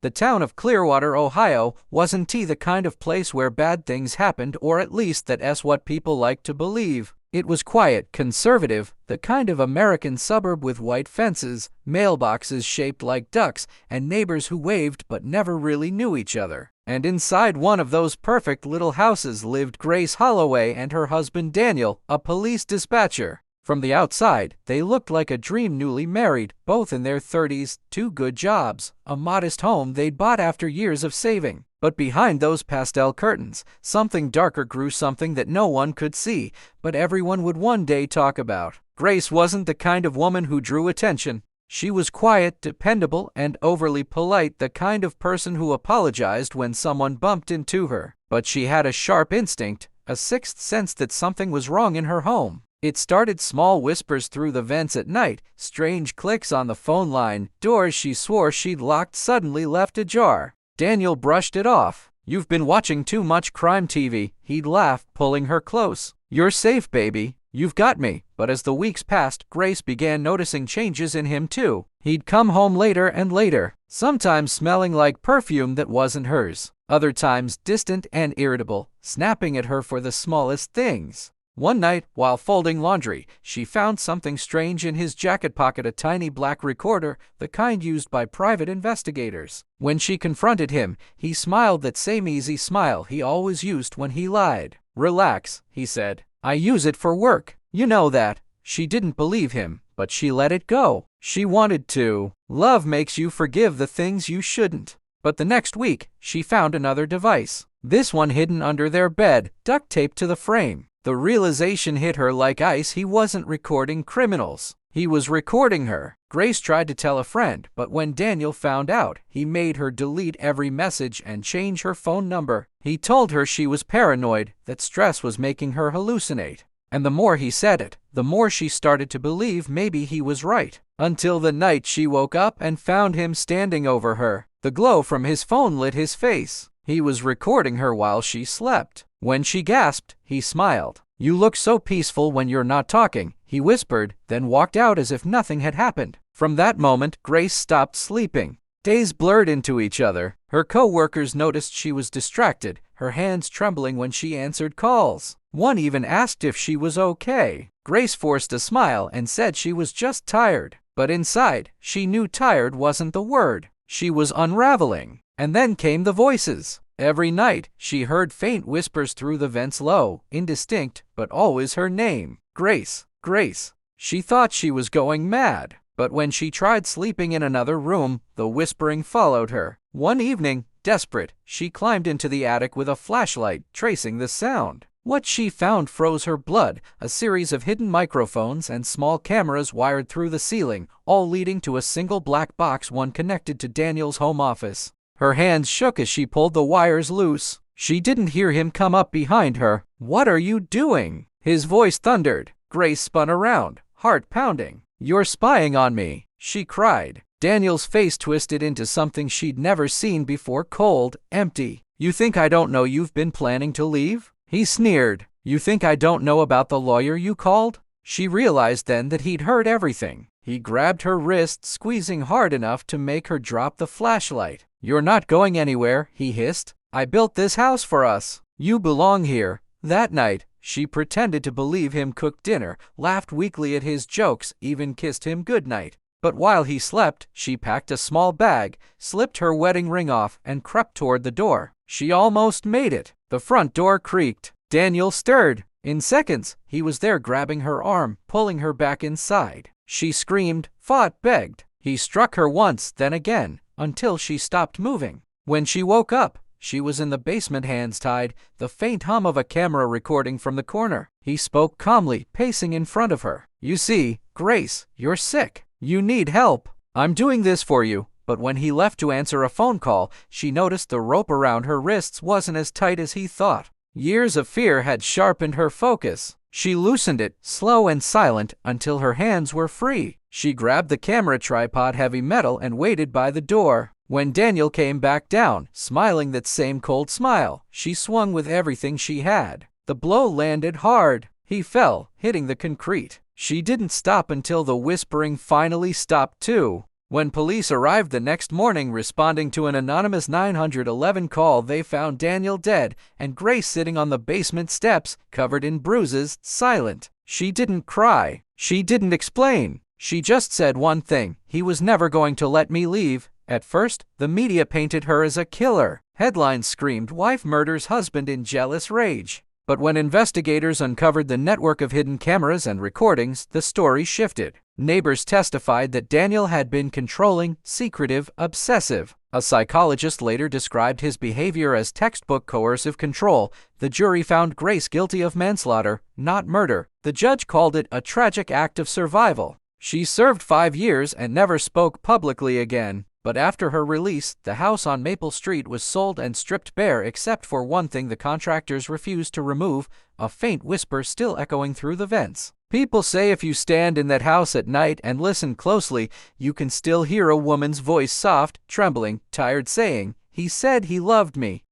The town of Clearwater, Ohio, wasn't the kind of place where bad things happened, or at least that's what people like to believe. It was quiet, conservative, the kind of American suburb with white fences, mailboxes shaped like ducks, and neighbors who waved but never really knew each other. And inside one of those perfect little houses lived Grace Holloway and her husband Daniel, a police dispatcher. From the outside, they looked like a dream, newly married, both in their 30s, two good jobs, a modest home they'd bought after years of saving. But behind those pastel curtains, something darker grew, something that no one could see, but everyone would one day talk about. Grace wasn't the kind of woman who drew attention. She was quiet, dependable, and overly polite, the kind of person who apologized when someone bumped into her. But she had a sharp instinct, a sixth sense that something was wrong in her home. It started small whispers through the vents at night, strange clicks on the phone line, doors she swore she'd locked suddenly left ajar. Daniel brushed it off. "You've been watching too much crime TV," he'd laugh, pulling her close. "You're safe, baby. You've got me." But as the weeks passed, Grace began noticing changes in him too. He'd come home later and later, sometimes smelling like perfume that wasn't hers, other times distant and irritable, snapping at her for the smallest things. One night, while folding laundry, she found something strange in his jacket pocket, a tiny black recorder, the kind used by private investigators. When she confronted him, he smiled, that same easy smile he always used when he lied. "Relax," he said. "I use it for work. You know that." She didn't believe him, but she let it go. She wanted to. Love makes you forgive the things you shouldn't. But the next week, she found another device. This one hidden under their bed, duct taped to the frame. The realization hit her like ice. He wasn't recording criminals. He was recording her. Grace tried to tell a friend, but when Daniel found out, he made her delete every message and change her phone number. He told her she was paranoid, that stress was making her hallucinate. And the more he said it, the more she started to believe maybe he was right. Until the night she woke up and found him standing over her. The glow from his phone lit his face. He was recording her while she slept. When she gasped, he smiled. "You look so peaceful when you're not talking," he whispered, then walked out as if nothing had happened. From that moment, Grace stopped sleeping. Days blurred into each other. Her co-workers noticed she was distracted, her hands trembling when she answered calls. One even asked if she was okay. Grace forced a smile and said she was just tired. But inside, she knew tired wasn't the word. She was unraveling. And then came the voices. Every night, she heard faint whispers through the vents, low, indistinct, but always her name. Grace, Grace. She thought she was going mad. But when she tried sleeping in another room, the whispering followed her. One evening, desperate, she climbed into the attic with a flashlight, tracing the sound. What she found froze her blood, a series of hidden microphones and small cameras wired through the ceiling, all leading to a single black box, one connected to Daniel's home office. Her hands shook as she pulled the wires loose. She didn't hear him come up behind her. "What are you doing?" his voice thundered. Grace spun around, heart pounding. "You're spying on me," she cried. Daniel's face twisted into something she'd never seen before, cold, empty. "You think I don't know you've been planning to leave?" he sneered. "You think I don't know about the lawyer you called?" She realized then that he'd heard everything. He grabbed her wrist, squeezing hard enough to make her drop the flashlight. "You're not going anywhere," he hissed. "I built this house for us. You belong here." That night, she pretended to believe him, cooked dinner, laughed weakly at his jokes, even kissed him goodnight. But while he slept, she packed a small bag, slipped her wedding ring off, and crept toward the door. She almost made it. The front door creaked. Daniel stirred. In seconds, he was there, grabbing her arm, pulling her back inside. She screamed, fought, begged. He struck her once, then again, until she stopped moving. When she woke up, she was in the basement, hands tied, the faint hum of a camera recording from the corner. He spoke calmly, pacing in front of her. "You see, Grace, you're sick. You need help. I'm doing this for you." But when he left to answer a phone call, she noticed the rope around her wrists wasn't as tight as he thought. Years of fear had sharpened her focus. She loosened it, slow and silent, until her hands were free. She grabbed the camera tripod, heavy metal, and waited by the door. When Daniel came back down, smiling that same cold smile, she swung with everything she had. The blow landed hard. He fell, hitting the concrete. She didn't stop until the whispering finally stopped too. When police arrived the next morning responding to an anonymous 911 call, they found Daniel dead and Grace sitting on the basement steps, covered in bruises, silent. She didn't cry. She didn't explain. She just said one thing: he was never going to let me leave. At first, the media painted her as a killer. Headlines screamed, "Wife murders husband in jealous rage." But when investigators uncovered the network of hidden cameras and recordings, the story shifted. Neighbors testified that Daniel had been controlling, secretive, obsessive. A psychologist later described his behavior as textbook coercive control. The jury found Grace guilty of manslaughter, not murder. The judge called it a tragic act of survival. She served 5 years and never spoke publicly again. But after her release, the house on Maple Street was sold and stripped bare except for one thing the contractors refused to remove: a faint whisper still echoing through the vents. People say if you stand in that house at night and listen closely, you can still hear a woman's voice, soft, trembling, tired, saying, "He said he loved me."